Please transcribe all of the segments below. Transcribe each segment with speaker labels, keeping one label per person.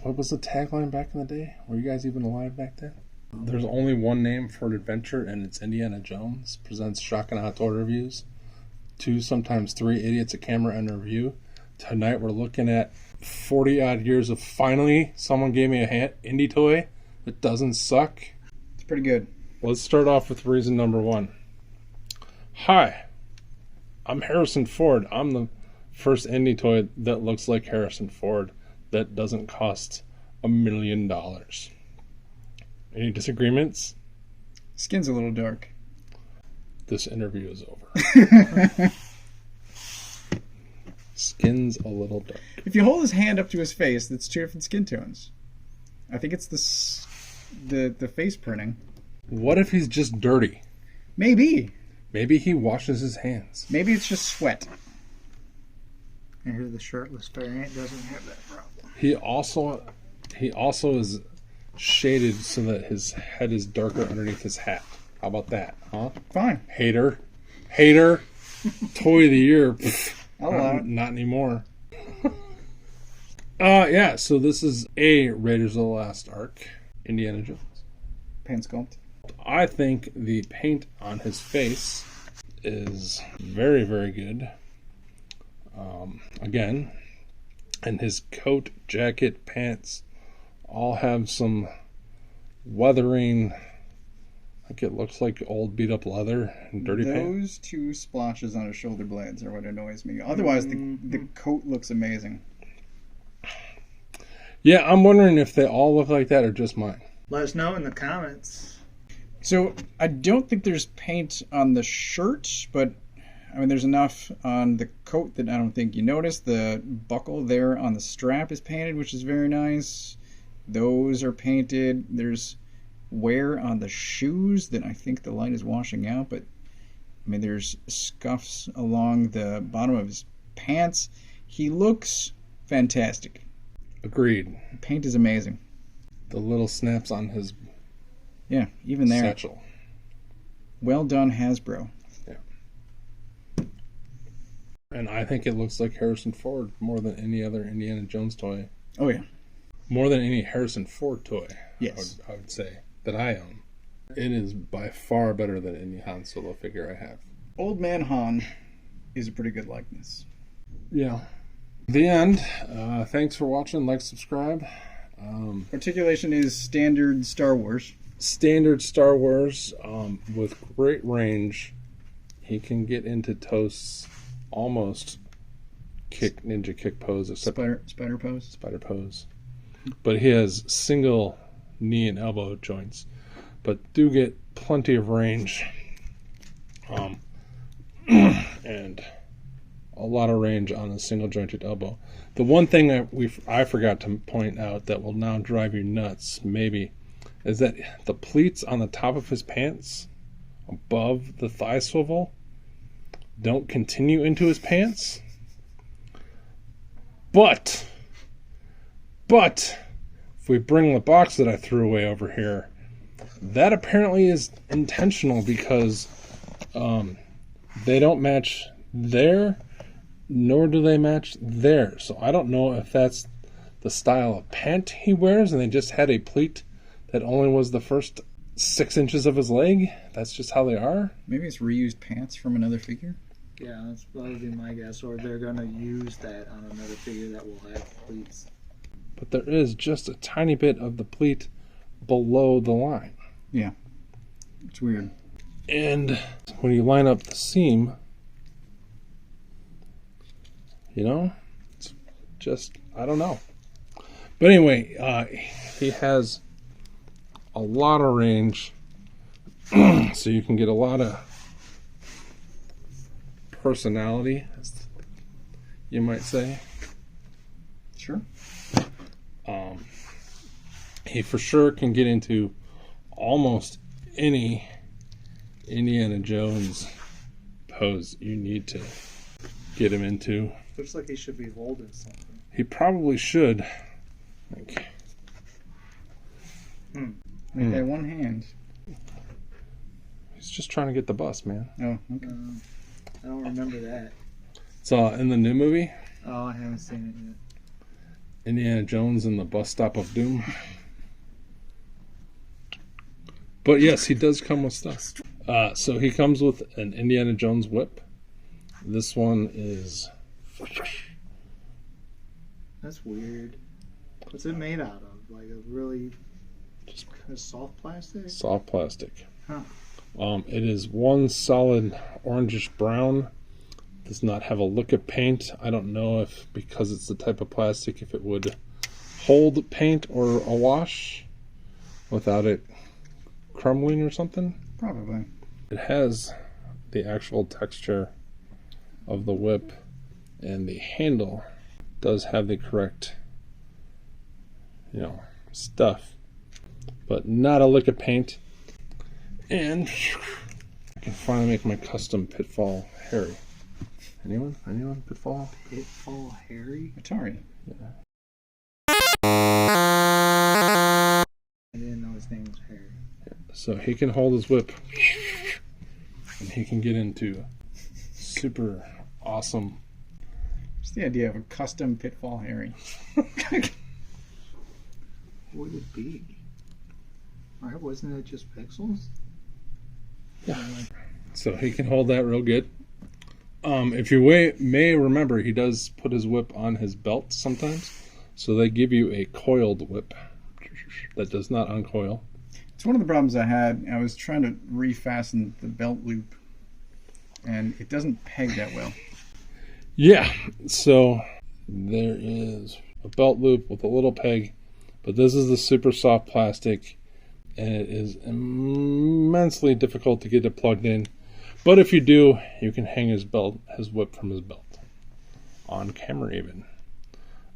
Speaker 1: What was the tagline back in the day? Were you guys even alive back then? There's only one name for an adventure, and it's Indiana Jones. Presents Shock and Hot Toy reviews. 2, sometimes 3 idiots at camera and review. Tonight we're looking at 40-odd years of finally someone gave me a indie toy that doesn't suck.
Speaker 2: It's pretty good.
Speaker 1: Let's start off with reason number 1. Hi, I'm Harrison Ford. I'm the first indie toy that looks like Harrison Ford that doesn't cost $1 million. Any disagreements?
Speaker 2: Skin's a little dark.
Speaker 1: This interview is over. Skin's a little dark.
Speaker 2: If you hold his hand up to his face, that's 2 different skin tones. I think it's the face printing.
Speaker 1: What if he's just dirty?
Speaker 2: Maybe.
Speaker 1: Maybe he washes his hands.
Speaker 2: Maybe it's just sweat.
Speaker 3: And here the shirtless variant doesn't have that problem.
Speaker 1: He also is shaded so that his head is darker underneath his hat. How about that, huh?
Speaker 2: Fine.
Speaker 1: Hater. Toy of the year. Not anymore. Yeah, so this is a Raiders of the Lost Ark, Indiana Jones.
Speaker 2: Pan Sculpt.
Speaker 1: I think the paint on his face is very, very good. Again, and his coat, jacket, pants all have some weathering. Like it looks like old beat up leather and dirty paint.
Speaker 2: Those 2 splotches on his shoulder blades are what annoys me. Otherwise, the coat looks amazing.
Speaker 1: Yeah, I'm wondering if they all look like that or just mine.
Speaker 3: Let us know in the comments.
Speaker 2: So, I don't think there's paint on the shirt, but I mean, there's enough on the coat that I don't think you notice. The buckle there on the strap is painted, which is very nice. Those are painted. There's wear on the shoes that I think the light is washing out, but I mean, there's scuffs along the bottom of his pants. He looks fantastic.
Speaker 1: Agreed.
Speaker 2: The paint is amazing.
Speaker 1: The little snaps on his
Speaker 2: even there.
Speaker 1: satchel.
Speaker 2: Well done, Hasbro.
Speaker 1: Yeah. And I think it looks like Harrison Ford more than any other Indiana Jones toy.
Speaker 2: Oh, yeah.
Speaker 1: More than any Harrison Ford toy,
Speaker 2: Yes.
Speaker 1: I would say, that I own. It is by far better than any Han Solo figure I have.
Speaker 2: Old Man Han is a pretty good likeness.
Speaker 1: Yeah. The end. Thanks for watching. Like, subscribe.
Speaker 2: Articulation is standard Star Wars.
Speaker 1: Standard Star Wars with great range. He can get into Toast's almost ninja kick pose, except
Speaker 2: Spider pose.
Speaker 1: Spider pose. But he has single knee and elbow joints, but do get plenty of range, and a lot of range on a single jointed elbow. The one thing I forgot to point out that will now drive you nuts, maybe, is that the pleats on the top of his pants, above the thigh swivel, don't continue into his pants. But if we bring the box that I threw away over here, that apparently is intentional because they don't match there, nor do they match there. So I don't know if that's the style of pant he wears and they just had a pleat that only was the first 6 inches of his leg. That's just how they are.
Speaker 2: Maybe it's reused pants from another figure.
Speaker 3: Yeah, that would be my guess. Or they're going to use that on another figure that will have pleats.
Speaker 1: But there is just a tiny bit of the pleat below the line.
Speaker 2: Yeah. It's weird.
Speaker 1: And when you line up the seam, it's just, I don't know. But anyway, he has a lot of range, so you can get a lot of personality, you might say.
Speaker 2: Sure.
Speaker 1: He for sure can get into almost any Indiana Jones pose you need to get him into.
Speaker 3: Looks like he should be holding something.
Speaker 1: He probably should. Like,
Speaker 2: Make that one hand.
Speaker 1: He's just trying to get the bus, man.
Speaker 2: Oh, okay.
Speaker 3: I don't remember that.
Speaker 1: It's in the new movie.
Speaker 3: Oh, I haven't seen it
Speaker 1: Indiana Jones and the Bus Stop of Doom. But yes, he does come with stuff. So he comes with an Indiana Jones whip. This one is...
Speaker 3: That's weird. What's it made out of? Like a really just kind of soft plastic?
Speaker 1: Soft plastic.
Speaker 3: Huh.
Speaker 1: It is one solid orangish brown. Does not have a lick of paint. I don't know if, because it's the type of plastic, if it would hold paint or a wash without it crumbling or something.
Speaker 2: Probably.
Speaker 1: It has the actual texture of the whip, and the handle does have the correct, stuff, but not a lick of paint. And I can finally make my custom Pitfall Harry. Anyone? Pitfall?
Speaker 3: Pitfall Harry?
Speaker 2: Atari.
Speaker 1: Yeah.
Speaker 3: I didn't know his name was Harry.
Speaker 1: So he can hold his whip, and he can get into super awesome.
Speaker 2: Just the idea of a custom Pitfall Harry.
Speaker 3: What would it be? Right? Wasn't it just pixels?
Speaker 1: Yeah. So he can hold that real good. If you may remember, he does put his whip on his belt sometimes. So they give you a coiled whip that does not uncoil.
Speaker 2: It's one of the problems I had. I was trying to refasten the belt loop, and it doesn't peg that well.
Speaker 1: Yeah, so there is a belt loop with a little peg, but this is the super soft plastic, and it is immensely difficult to get it plugged in. But if you do, you can hang his whip from his belt, on camera even.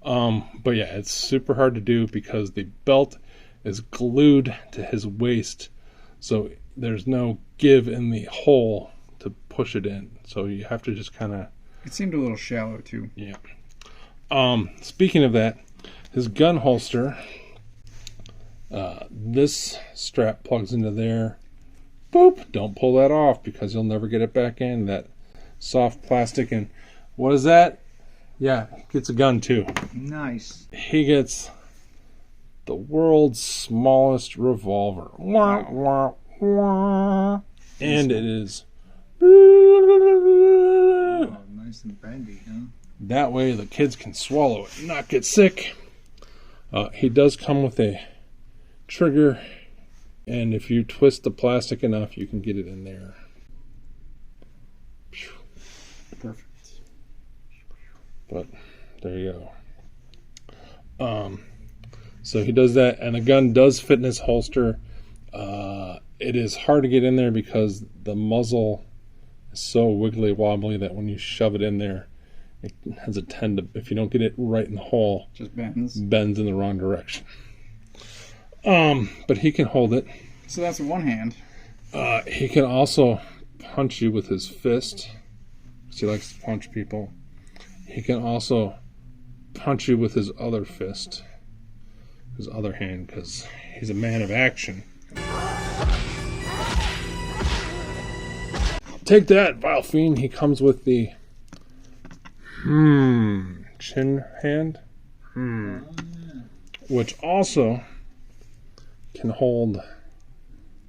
Speaker 1: But yeah, it's super hard to do because the belt is glued to his waist, so there's no give in the hole to push it in. So you have to just kind of...
Speaker 2: It seemed a little shallow too.
Speaker 1: Yeah. Speaking of that, his gun holster, this strap plugs into there. Boop! Don't pull that off because you'll never get it back in. That soft plastic. And what is that? Yeah, gets a gun too.
Speaker 3: Nice.
Speaker 1: He gets the world's smallest revolver. Wah, wah, wah. And it is...
Speaker 3: Oh, nice and bendy, huh?
Speaker 1: That way the kids can swallow it and not get sick. He does come with a trigger, and if you twist the plastic enough, you can get it in there.
Speaker 2: Perfect.
Speaker 1: But there you go. So he does that, and the gun does fit in his holster. It is hard to get in there because the muzzle is so wiggly wobbly that when you shove it in there, it has a tend to, if you don't get it right in the hole,
Speaker 2: Just bends.
Speaker 1: bends in the wrong direction. But he can hold it.
Speaker 2: So that's one hand.
Speaker 1: He can also punch you with his fist, because he likes to punch people. He can also punch you with his other fist, his other hand, because he's a man of action. Take that, vile fiend. He comes with the chin hand, which also can hold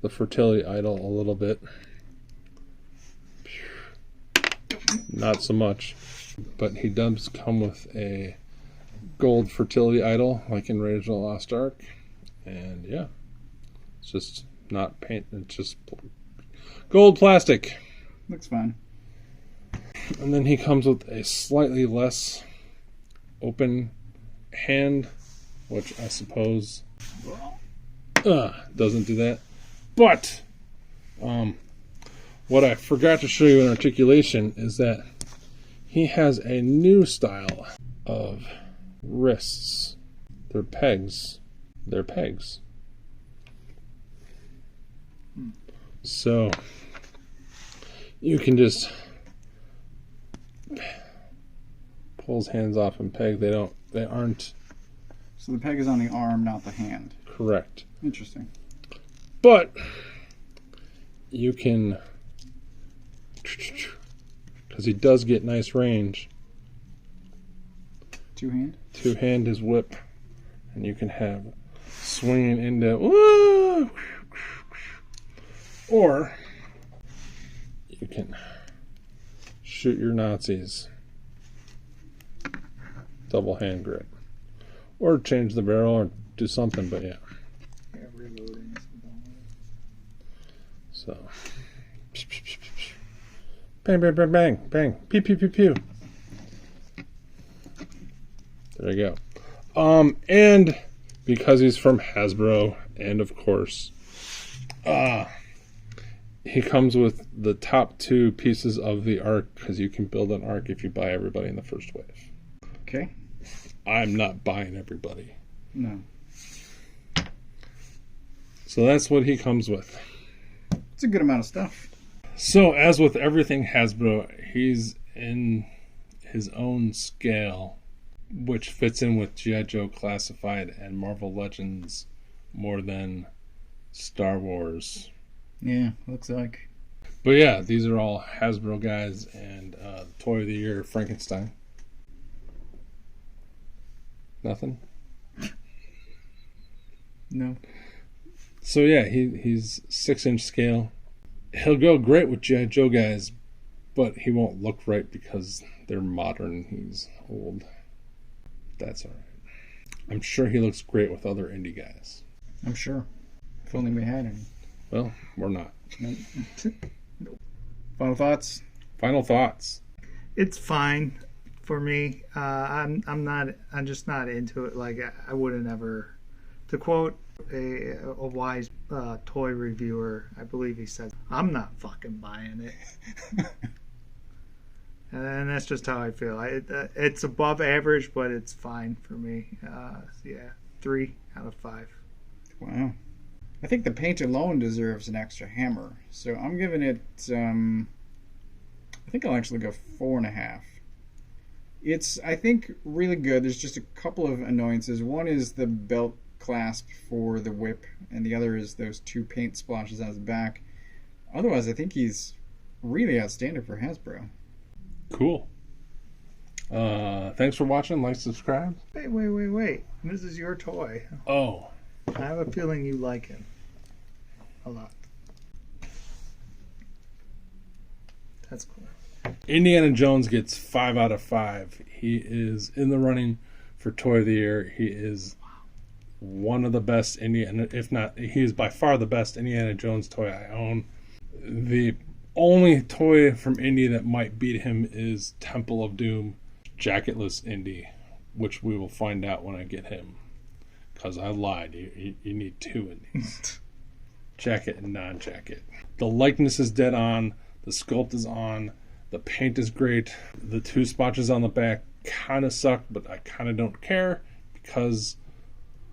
Speaker 1: the fertility idol a little bit. Not so much, but he does come with a gold fertility idol, like in Raiders of the Lost Ark, and yeah, it's just not paint. It's just gold plastic.
Speaker 2: Looks fine.
Speaker 1: And then he comes with a slightly less open hand, which I suppose doesn't do that. But what I forgot to show you in Articulation is that he has a new style of wrists. They're pegs. So you can just pull his hands off and peg. They aren't.
Speaker 2: So the peg is on the arm, not the hand.
Speaker 1: Correct.
Speaker 2: Interesting.
Speaker 1: But you can, because he does get nice range.
Speaker 2: Two hand?
Speaker 1: two-hand his whip, and you can have swinging into woo, or you can shoot your Nazis double hand grip, or change the barrel or do something. But yeah,
Speaker 3: Reloading.
Speaker 1: so bang, bang, bang, bang, bang, pew, pew, pew, pew. There you go. And because he's from Hasbro, and of course, he comes with the top 2 pieces of the arc, because you can build an arc if you buy everybody in the first wave.
Speaker 2: Okay.
Speaker 1: I'm not buying everybody.
Speaker 2: No.
Speaker 1: So that's what he comes with.
Speaker 2: It's a good amount of stuff.
Speaker 1: So, as with everything Hasbro, he's in his own scale, which fits in with G.I. Joe Classified and Marvel Legends more than Star Wars.
Speaker 2: Yeah, looks like.
Speaker 1: But yeah, these are all Hasbro guys, and Toy of the Year, Frankenstein. Nothing?
Speaker 2: No.
Speaker 1: So yeah, he's 6-inch scale. He'll go great with G.I. Joe guys, but he won't look right because they're modern. He's old. That's alright. I'm sure he looks great with other indie guys.
Speaker 2: I'm sure. If only we had any.
Speaker 1: Well, we're not.
Speaker 2: Nope. Final thoughts?
Speaker 1: Final thoughts.
Speaker 3: It's fine for me. I'm just not into it. Like I wouldn't ever. To quote a wise toy reviewer, I believe he said, "I'm not fucking buying it." And that's just how I feel. It's above average, but it's fine for me. Yeah, 3 out of 5.
Speaker 2: Wow. I think the paint alone deserves an extra hammer. So I'm giving it, I think I'll actually go 4.5. It's, I think, really good. There's just a couple of annoyances. One is the belt clasp for the whip, and the other is those 2 paint splashes on his back. Otherwise, I think he's really outstanding for Hasbro.
Speaker 1: Cool. Thanks for watching. Like, subscribe.
Speaker 3: Wait. This is your toy.
Speaker 1: Oh.
Speaker 3: I have a feeling you like him a lot. That's cool.
Speaker 1: Indiana Jones gets 5 out of 5. He is in the running for Toy of the Year. He is one of the best Indiana, if not, he is by far the best Indiana Jones toy I own. The only toy from Indy that might beat him is Temple of Doom, jacketless Indy, which we will find out when I get him. Because I lied. You need 2 Indies. Jacket and non-jacket. The likeness is dead on. The sculpt is on. The paint is great. The 2 spotches on the back kind of suck, but I kind of don't care because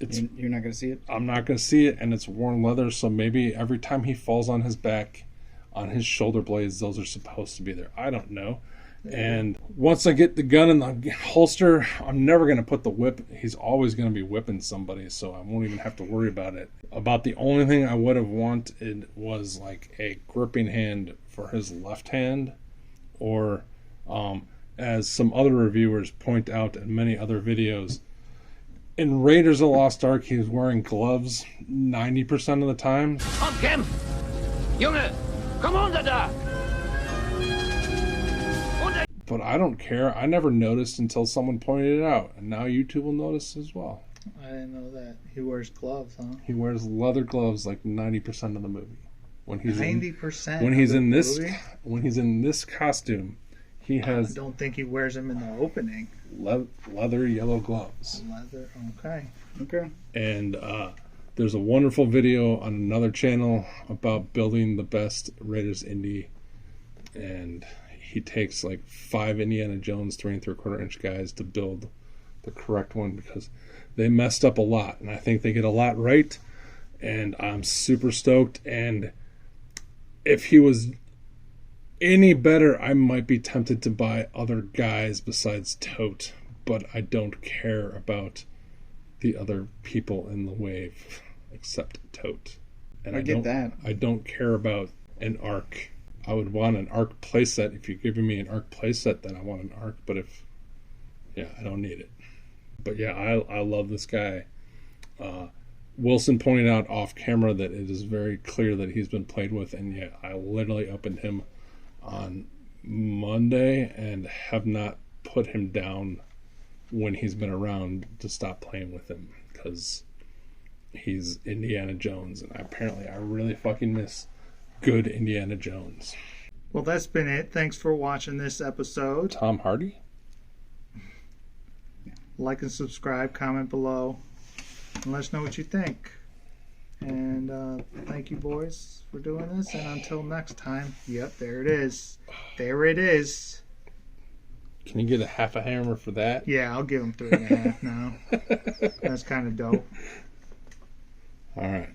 Speaker 1: it's.
Speaker 2: You're not going to see it?
Speaker 1: I'm not going to see it, and it's worn leather, so maybe every time he falls on his back, on his shoulder blades, those are supposed to be there. I don't know. And once I get the gun in the holster, I'm never going to put the whip. He's always going to be whipping somebody, so I won't even have to worry about it. About the only thing I would have wanted was like a gripping hand for his left hand, or as some other reviewers point out in many other videos, in Raiders of the Lost Ark, he was wearing gloves 90% of the time.
Speaker 4: Komm, kämpf! Junge, komm runter da!
Speaker 1: But I don't care. I never noticed until someone pointed it out. And now YouTube will notice as well.
Speaker 3: I didn't know that. He wears gloves, huh?
Speaker 1: He wears leather gloves like 90% of the movie. When he's
Speaker 3: 90%.
Speaker 1: when he's in this movie? When he's in this costume, he has
Speaker 3: I don't think he wears them in the opening.
Speaker 1: leather yellow gloves.
Speaker 3: Leather. Okay.
Speaker 1: And there's a wonderful video on another channel about building the best Raiders Indie, and he takes like 5 Indiana Jones 3 3/4 inch guys to build the correct one because they messed up a lot, and I think they get a lot right, and I'm super stoked. And if he was any better, I might be tempted to buy other guys besides Tote, but I don't care about the other people in the wave except Tote. And
Speaker 2: I get that.
Speaker 1: I don't care about an arc. I would want an arc playset. If you're giving me an arc playset, then I want an arc. But I don't need it. But yeah, I love this guy. Wilson pointed out off camera that it is very clear that he's been played with, and yet I literally opened him on Monday and have not put him down when he's been around to stop playing with him, because he's Indiana Jones, and apparently I really fucking miss good Indiana Jones.
Speaker 3: Well, that's been it. Thanks for watching this episode.
Speaker 1: Tom Hardy?
Speaker 3: Like and subscribe, comment below, and let us know what you think. And thank you, boys, for doing this. And until next time, yep, there it is. There it is.
Speaker 1: Can you get a half a hammer for that?
Speaker 3: Yeah, I'll give him 3.5 now. That's kind of dope.
Speaker 1: All right.